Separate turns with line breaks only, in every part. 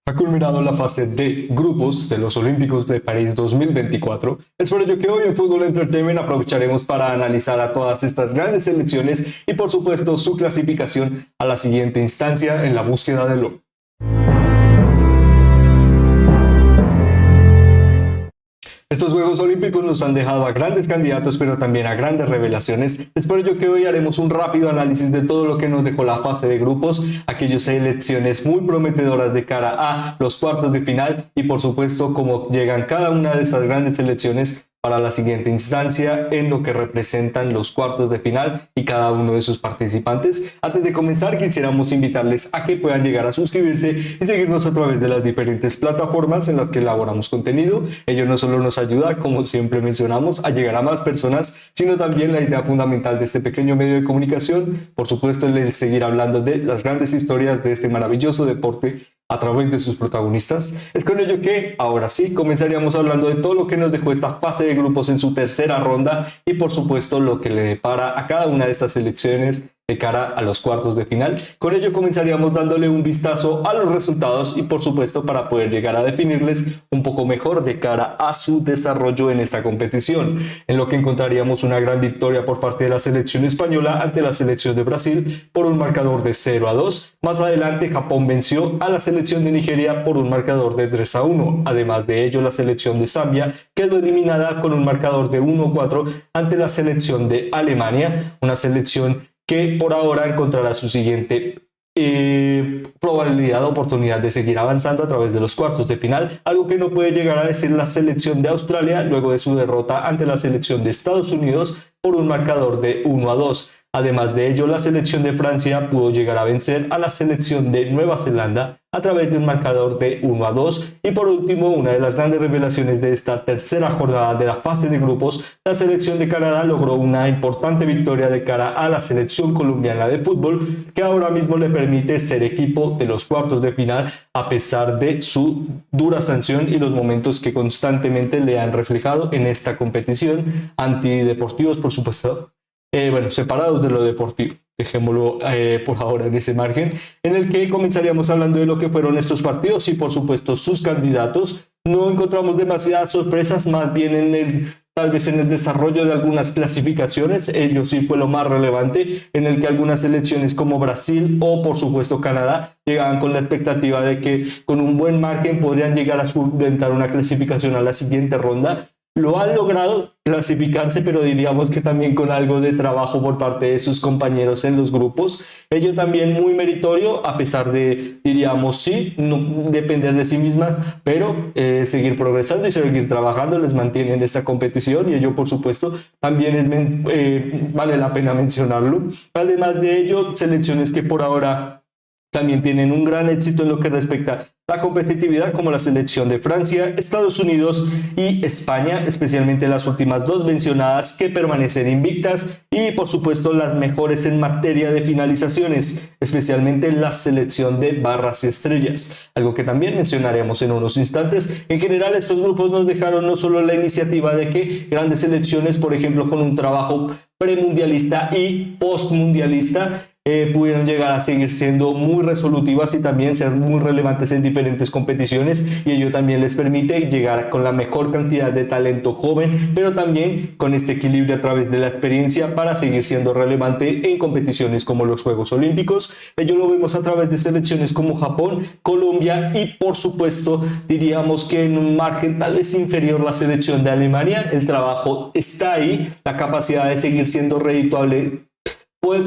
Ha culminado la fase de grupos de los Olímpicos de París 2024. Es por ello que hoy en Fútbol Entertainment aprovecharemos para analizar a todas estas grandes selecciones y por supuesto su clasificación a la siguiente instancia en la búsqueda del oro. Estos Juegos Olímpicos nos han dejado a grandes candidatos, pero también a grandes revelaciones. Es por ello que hoy haremos un rápido análisis de todo lo que nos dejó la fase de grupos, aquellas selecciones muy prometedoras de cara a los cuartos de final y por supuesto cómo llegan cada una de esas grandes selecciones para la siguiente instancia en lo que representan los cuartos de final y cada uno de sus participantes. Antes de comenzar, quisiéramos invitarles a que puedan llegar a suscribirse y seguirnos a través de las diferentes plataformas en las que elaboramos contenido. Ello no solo nos ayuda, como siempre mencionamos, a llegar a más personas, sino también la idea fundamental de este pequeño medio de comunicación, por supuesto, el seguir hablando de las grandes historias de este maravilloso deporte a través de sus protagonistas. Es con ello que ahora sí comenzaríamos hablando de todo lo que nos dejó esta fase de grupos en su tercera ronda y por supuesto lo que le depara a cada una de estas selecciones de cara a los cuartos de final. Con ello comenzaríamos dándole un vistazo a los resultados y por supuesto para poder llegar a definirles un poco mejor de cara a su desarrollo en esta competición, en lo que encontraríamos una gran victoria por parte de la selección española ante la selección de Brasil por un marcador de 0-2. Más adelante Japón venció a la selección de Nigeria por un marcador de 3-1. Además de ello, la selección de Zambia quedó eliminada con un marcador de 1-4 ante la selección de Alemania, una selección que por ahora encontrará su siguiente probabilidad o oportunidad de seguir avanzando a través de los cuartos de final, algo que no puede llegar a decir la selección de Australia luego de su derrota ante la selección de Estados Unidos por un marcador de 1-2. Además de ello, la selección de Francia pudo llegar a vencer a la selección de Nueva Zelanda a través de un marcador de 1-2. Y por último, una de las grandes revelaciones de esta tercera jornada de la fase de grupos, la selección de Canadá logró una importante victoria de cara a la selección colombiana de fútbol, que ahora mismo le permite ser equipo de los cuartos de final a pesar de su dura sanción y los momentos que constantemente le han reflejado en esta competición, antideportivos por supuesto. Separados de lo deportivo, dejémoslo por ahora en ese margen, en el que comenzaríamos hablando de lo que fueron estos partidos y por supuesto sus candidatos. No encontramos demasiadas sorpresas, más bien tal vez en el desarrollo de algunas clasificaciones. Ello sí fue lo más relevante, en el que algunas selecciones como Brasil o por supuesto Canadá llegaban con la expectativa de que con un buen margen podrían llegar a solventar una clasificación a la siguiente ronda. Lo han logrado clasificarse, pero diríamos que también con algo de trabajo por parte de sus compañeros en los grupos. Ello también muy meritorio, a pesar de, diríamos, sí, no depender de sí mismas, pero seguir progresando y seguir trabajando les mantiene en esta competición y ello, por supuesto, también vale la pena mencionarlo. Además de ello, selecciones que por ahora también tienen un gran éxito en lo que respecta a la competitividad, como la selección de Francia, Estados Unidos y España, especialmente las últimas dos mencionadas que permanecen invictas y por supuesto las mejores en materia de finalizaciones, especialmente la selección de barras y estrellas, algo que también mencionaremos en unos instantes. En general, estos grupos nos dejaron no solo la iniciativa de que grandes selecciones, por ejemplo, con un trabajo premundialista y postmundialista, pudieron llegar a seguir siendo muy resolutivas y también ser muy relevantes en diferentes competiciones, y ello también les permite llegar con la mejor cantidad de talento joven, pero también con este equilibrio a través de la experiencia para seguir siendo relevante en competiciones como los Juegos Olímpicos. Ello lo vemos a través de selecciones como Japón, Colombia y por supuesto diríamos que en un margen tal vez inferior la selección de Alemania. El trabajo está ahí, la capacidad de seguir siendo redituable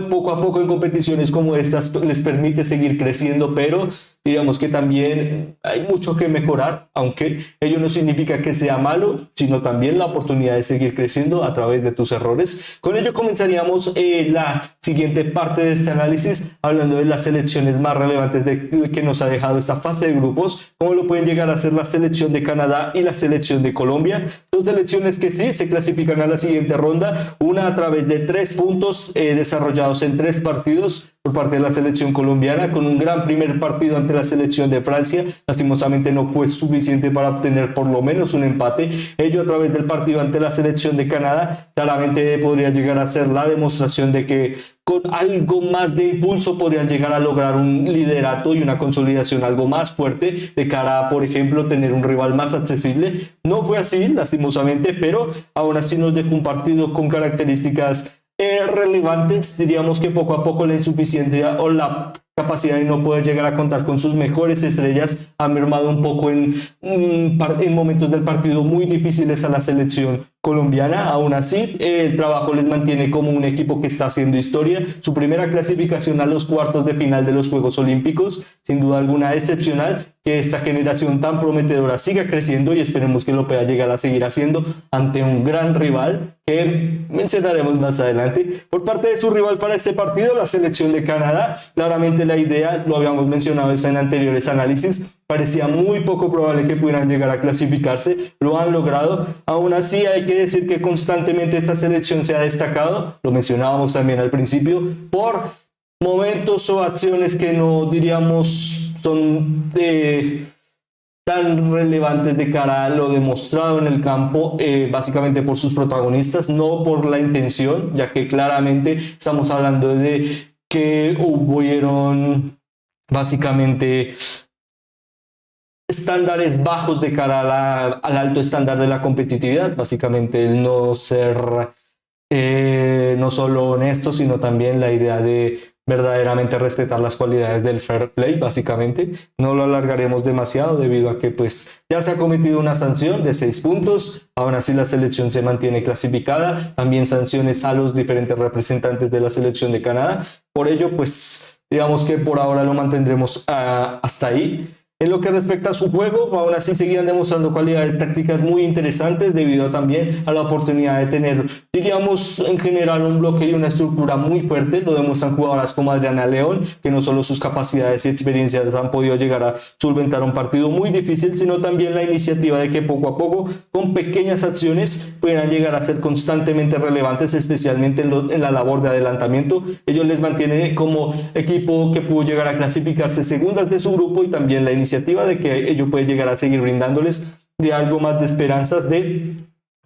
poco a poco en competiciones como estas les permite seguir creciendo, pero digamos que también hay mucho que mejorar, aunque ello no significa que sea malo, sino también la oportunidad de seguir creciendo a través de tus errores. Con ello comenzaríamos la siguiente parte de este análisis, hablando de las selecciones más relevantes que nos ha dejado esta fase de grupos, como lo pueden llegar a ser la selección de Canadá y la selección de Colombia. Dos selecciones que sí se clasifican a la siguiente ronda, una a través de 3 puntos desarrollados en 3 partidos, por parte de la selección colombiana, con un gran primer partido ante la selección de Francia. Lastimosamente no fue suficiente para obtener por lo menos un empate. Ello a través del partido ante la selección de Canadá claramente podría llegar a ser la demostración de que con algo más de impulso podrían llegar a lograr un liderato y una consolidación algo más fuerte de cara a, por ejemplo, tener un rival más accesible. No fue así, lastimosamente, pero aún así nos dejó un partido con características relevantes. Diríamos que poco a poco la insuficiencia o la capacidad de no poder llegar a contar con sus mejores estrellas ha mermado un poco en momentos del partido muy difíciles a la selección colombiana. Aún así, el trabajo les mantiene como un equipo que está haciendo historia. Su primera clasificación a los cuartos de final de los Juegos Olímpicos, sin duda alguna excepcional. Que esta generación tan prometedora siga creciendo y esperemos que lo pueda llegar a seguir haciendo ante un gran rival que mencionaremos más adelante. Por parte de su rival para este partido, la selección de Canadá, claramente la idea, lo habíamos mencionado en anteriores análisis, parecía muy poco probable que pudieran llegar a clasificarse, lo han logrado. Aún así hay que decir que constantemente esta selección se ha destacado, lo mencionábamos también al principio, por momentos o acciones que no diríamos son tan relevantes de cara a lo demostrado en el campo, básicamente por sus protagonistas, no por la intención, ya que claramente estamos hablando de que hubieron básicamente estándares bajos de cara al alto estándar de la competitividad, básicamente el no ser no solo honesto, sino también la idea de verdaderamente respetar las cualidades del fair play. Básicamente no lo alargaremos demasiado debido a que pues ya se ha cometido una sanción de 6 puntos, aún así la selección se mantiene clasificada, también sanciones a los diferentes representantes de la selección de Canadá, por ello pues digamos que por ahora lo mantendremos hasta ahí. En lo que respecta a su juego, aún así seguían demostrando cualidades tácticas muy interesantes debido también a la oportunidad de tener, diríamos, en general un bloque y una estructura muy fuerte. Lo demuestran jugadoras como Adriana León, que no solo sus capacidades y experiencias han podido llegar a solventar un partido muy difícil, sino también la iniciativa de que poco a poco, con pequeñas acciones, pudieran llegar a ser constantemente relevantes, especialmente en la labor de adelantamiento. Ellos les mantiene como equipo que pudo llegar a clasificarse segundas de su grupo y también la iniciativa de que ello puede llegar a seguir brindándoles de algo más de esperanzas de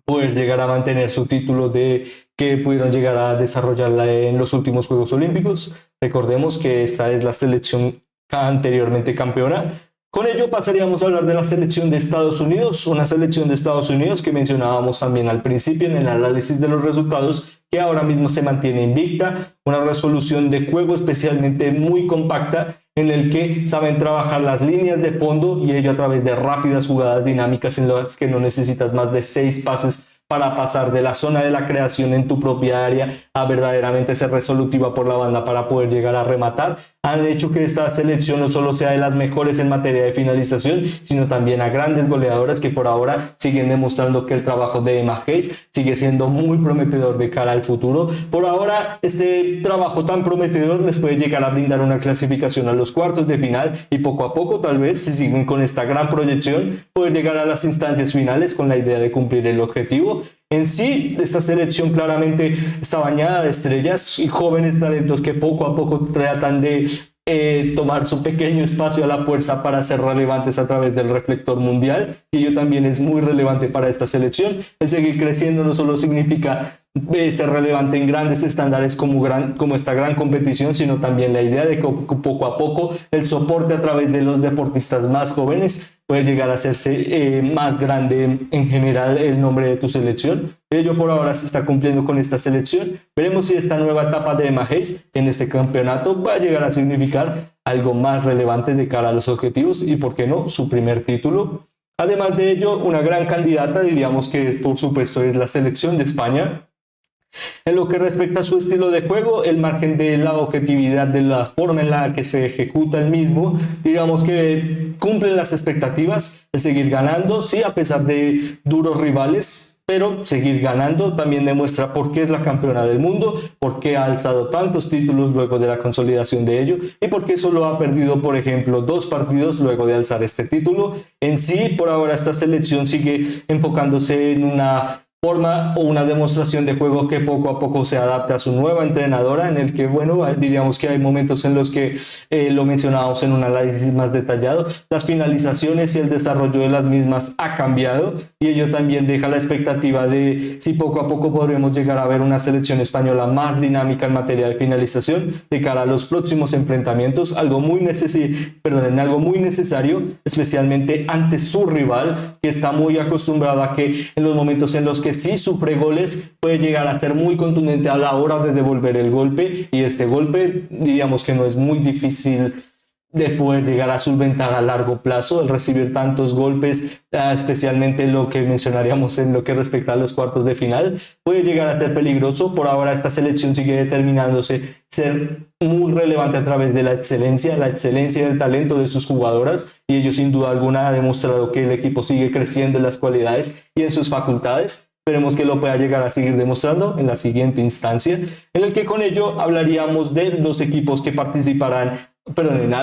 poder llegar a mantener su título de que pudieron llegar a desarrollarla en los últimos Juegos Olímpicos. Recordemos que esta es la selección anteriormente campeona. Con ello pasaríamos a hablar de la selección de Estados Unidos, una selección de Estados Unidos que mencionábamos también al principio en el análisis de los resultados, que ahora mismo se mantiene invicta, una resolución de juego especialmente muy compacta en el que saben trabajar las líneas de fondo y ello a través de rápidas jugadas dinámicas en las que no necesitas más de 6 pases para pasar de la zona de la creación en tu propia área a verdaderamente ser resolutiva por la banda para poder llegar a rematar. Han hecho que esta selección no solo sea de las mejores en materia de finalización, sino también a grandes goleadoras que por ahora siguen demostrando que el trabajo de Emma Hayes sigue siendo muy prometedor de cara al futuro. Por ahora, este trabajo tan prometedor les puede llegar a brindar una clasificación a los cuartos de final y poco a poco, tal vez, si siguen con esta gran proyección, poder llegar a las instancias finales con la idea de cumplir el objetivo. En sí, esta selección claramente está bañada de estrellas y jóvenes talentos que poco a poco tratan de tomar su pequeño espacio a la fuerza para ser relevantes a través del reflector mundial, y ello también es muy relevante para esta selección. El seguir creciendo no solo significa ser relevante en grandes estándares como esta gran competición, sino también la idea de que poco a poco el soporte a través de los deportistas más jóvenes puede llegar a hacerse más grande en general el nombre de tu selección. Ello por ahora se está cumpliendo con esta selección. Veremos si esta nueva etapa de Emma Hayes en este campeonato va a llegar a significar algo más relevante de cara a los objetivos y, por qué no, su primer título. Además de ello, una gran candidata, diríamos que por supuesto es la selección de España. En lo que respecta a su estilo de juego, el margen de la objetividad de la forma en la que se ejecuta el mismo, digamos que cumplen las expectativas, el seguir ganando, sí, a pesar de duros rivales, pero seguir ganando también demuestra por qué es la campeona del mundo, por qué ha alzado tantos títulos luego de la consolidación de ello y por qué solo ha perdido, por ejemplo, 2 partidos luego de alzar este título. En sí, por ahora esta selección sigue enfocándose en una forma o una demostración de juego que poco a poco se adapta a su nueva entrenadora, en el que, bueno, diríamos que hay momentos en los que lo mencionábamos en un análisis más detallado, las finalizaciones y el desarrollo de las mismas ha cambiado, y ello también deja la expectativa de si poco a poco podremos llegar a ver una selección española más dinámica en materia de finalización de cara a los próximos enfrentamientos, algo muy necesario, especialmente ante su rival, que está muy acostumbrado a que en los momentos en los que sí sufre goles puede llegar a ser muy contundente a la hora de devolver el golpe, y este golpe diríamos que no es muy difícil de poder llegar a solventar a largo plazo. El recibir tantos golpes, especialmente lo que mencionaríamos en lo que respecta a los cuartos de final, puede llegar a ser peligroso. Por ahora esta selección sigue determinándose ser muy relevante a través de la excelencia y el talento de sus jugadoras, y ello sin duda alguna ha demostrado que el equipo sigue creciendo en las cualidades y en sus facultades. Esperemos que lo pueda llegar a seguir demostrando en la siguiente instancia, en el que con ello hablaríamos de los equipos que participarán,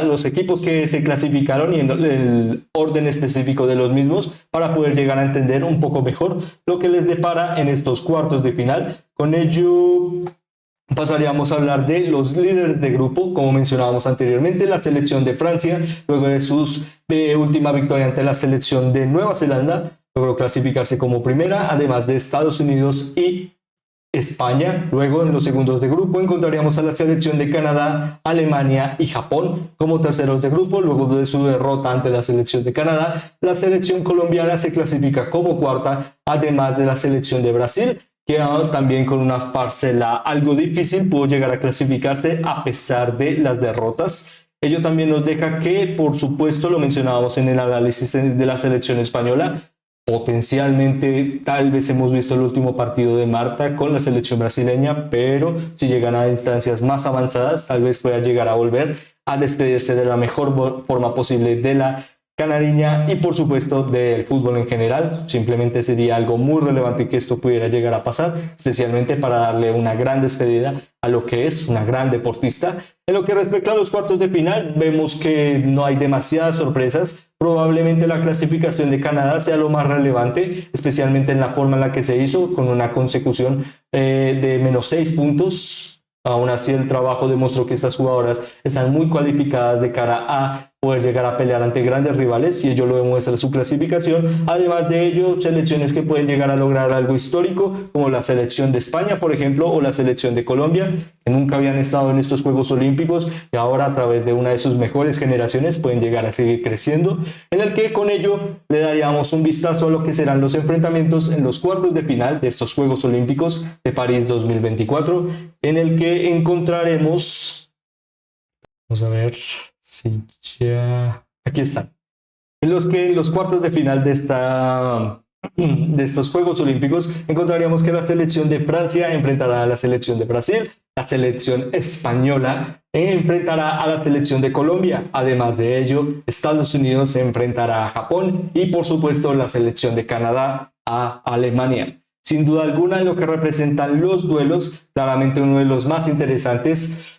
los equipos que se clasificaron y en el orden específico de los mismos, para poder llegar a entender un poco mejor lo que les depara en estos cuartos de final. Con ello pasaríamos a hablar de los líderes de grupo. Como mencionábamos anteriormente, la selección de Francia, luego de su última victoria ante la selección de Nueva Zelanda, logró clasificarse como primera, además de Estados Unidos y España. Luego, en los segundos de grupo, encontraríamos a la selección de Canadá, Alemania y Japón como terceros de grupo. Luego de su derrota ante la selección de Canadá, la selección colombiana se clasifica como cuarta, además de la selección de Brasil, que también con una parcela algo difícil pudo llegar a clasificarse a pesar de las derrotas. Ello también nos deja que, por supuesto, lo mencionábamos en el análisis de la selección española, potencialmente tal vez hemos visto el último partido de Marta con la selección brasileña, pero si llegan a instancias más avanzadas tal vez pueda llegar a volver a despedirse de la mejor forma posible de la canariña y por supuesto del fútbol en general. Simplemente sería algo muy relevante que esto pudiera llegar a pasar, especialmente para darle una gran despedida a lo que es una gran deportista. En lo que respecta a los cuartos de final, vemos que no hay demasiadas sorpresas. Probablemente la clasificación de Canadá sea lo más relevante, especialmente en la forma en la que se hizo, con una consecución de -6 puntos. Aún así, el trabajo demostró que estas jugadoras están muy cualificadas de cara a poder llegar a pelear ante grandes rivales, y ello lo demuestra su clasificación. Además de ello, selecciones que pueden llegar a lograr algo histórico, como la selección de España, por ejemplo, o la selección de Colombia, que nunca habían estado en estos Juegos Olímpicos y ahora a través de una de sus mejores generaciones pueden llegar a seguir creciendo, en el que con ello le daríamos un vistazo a lo que serán los enfrentamientos en los cuartos de final de estos Juegos Olímpicos de París 2024, en el que encontraremos, vamos a ver si ya, aquí están, en los que en los cuartos de final de estos Juegos Olímpicos encontraríamos que la selección de Francia enfrentará a la selección de Brasil, la selección española enfrentará a la selección de Colombia. Además de ello, Estados Unidos se enfrentará a Japón y por supuesto la selección de Canadá a Alemania. Sin duda alguna, en lo que representan los duelos, claramente uno de los más interesantes.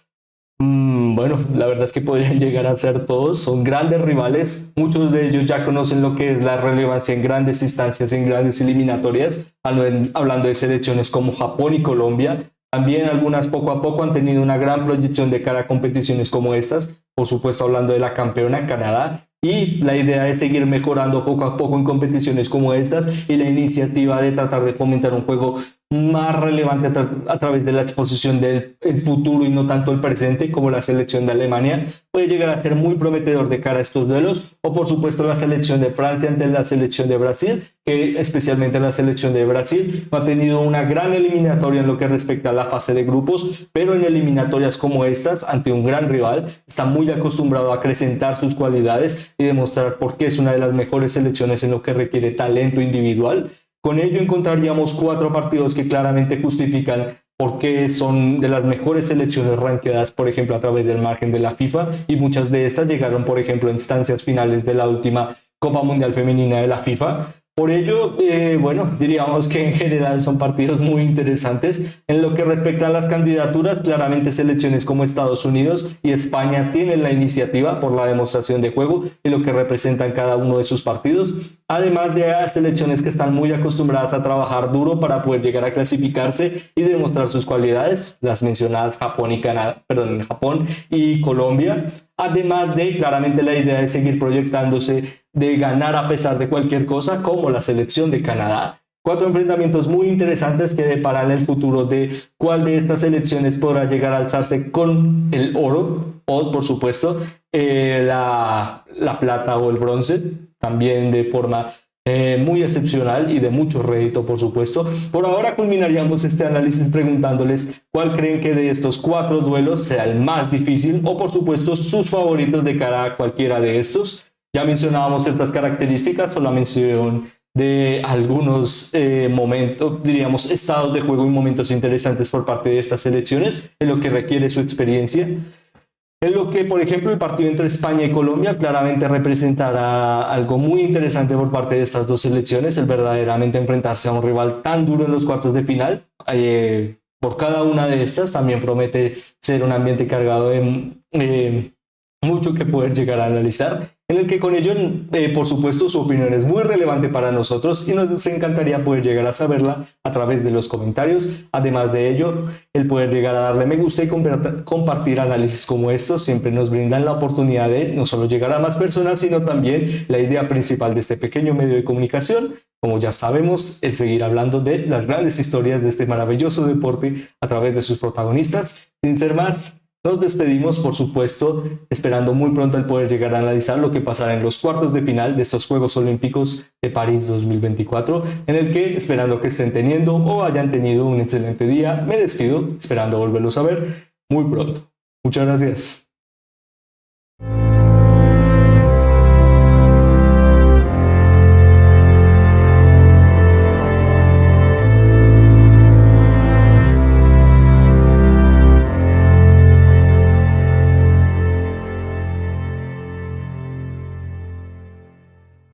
Bueno, la verdad es que podrían llegar a ser todos, son grandes rivales, muchos de ellos ya conocen lo que es la relevancia en grandes instancias, en grandes eliminatorias, hablando de selecciones como Japón y Colombia. También algunas poco a poco han tenido una gran proyección de cara a competiciones como estas, por supuesto hablando de la campeona Canadá, y la idea es seguir mejorando poco a poco en competiciones como estas, y la iniciativa de tratar de fomentar un juego más relevante a través de la exposición del futuro y no tanto el presente, como la selección de Alemania, puede llegar a ser muy prometedor de cara a estos duelos, o por supuesto la selección de Francia ante la selección de Brasil, que especialmente la selección de Brasil no ha tenido una gran eliminatoria en lo que respecta a la fase de grupos, pero en eliminatorias como estas, ante un gran rival, está muy acostumbrado a acrecentar sus cualidades y demostrar por qué es una de las mejores selecciones en lo que requiere talento individual. Con ello encontraríamos 4 partidos que claramente justifican por qué son de las mejores selecciones rankeadas, por ejemplo, a través del margen de la FIFA, y muchas de estas llegaron, por ejemplo, a instancias finales de la última Copa Mundial Femenina de la FIFA. Por ello, bueno, diríamos que en general son partidos muy interesantes. En lo que respecta a las candidaturas, claramente selecciones como Estados Unidos y España tienen la iniciativa por la demostración de juego y lo que representan cada uno de sus partidos. Además de selecciones que están muy acostumbradas a trabajar duro para poder llegar a clasificarse y demostrar sus cualidades, las mencionadas Japón y Canadá, perdón, Japón y Colombia. Además de claramente la idea de seguir proyectándose, de ganar a pesar de cualquier cosa, como la selección de Canadá. Cuatro enfrentamientos muy interesantes que deparan el futuro de cuál de estas selecciones podrá llegar a alzarse con el oro o, por supuesto, la plata o el bronce, también de forma muy excepcional y de mucho rédito, por supuesto. Por ahora culminaríamos este análisis preguntándoles cuál creen que de estos cuatro duelos sea el más difícil o, por supuesto, sus favoritos de cara a cualquiera de estos. Ya mencionábamos ciertas características o la mención de algunos momentos, diríamos, estados de juego y momentos interesantes por parte de estas selecciones, en lo que requiere su experiencia. En lo que, por ejemplo, el partido entre España y Colombia claramente representará algo muy interesante por parte de estas dos selecciones, el verdaderamente enfrentarse a un rival tan duro en los cuartos de final. Por cada una de estas también promete ser un ambiente cargado de mucho que poder llegar a analizar, en el que con ello, por supuesto, su opinión es muy relevante para nosotros y nos encantaría poder llegar a saberla a través de los comentarios. Además de ello, el poder llegar a darle me gusta y compartir análisis como estos siempre nos brindan la oportunidad de no solo llegar a más personas, sino también la idea principal de este pequeño medio de comunicación, como ya sabemos, el seguir hablando de las grandes historias de este maravilloso deporte a través de sus protagonistas. Sin ser más, nos despedimos, por supuesto, esperando muy pronto el poder llegar a analizar lo que pasará en los cuartos de final de estos Juegos Olímpicos de París 2024, en el que, esperando que estén teniendo o hayan tenido un excelente día, me despido, esperando volverlos a ver muy pronto. Muchas gracias.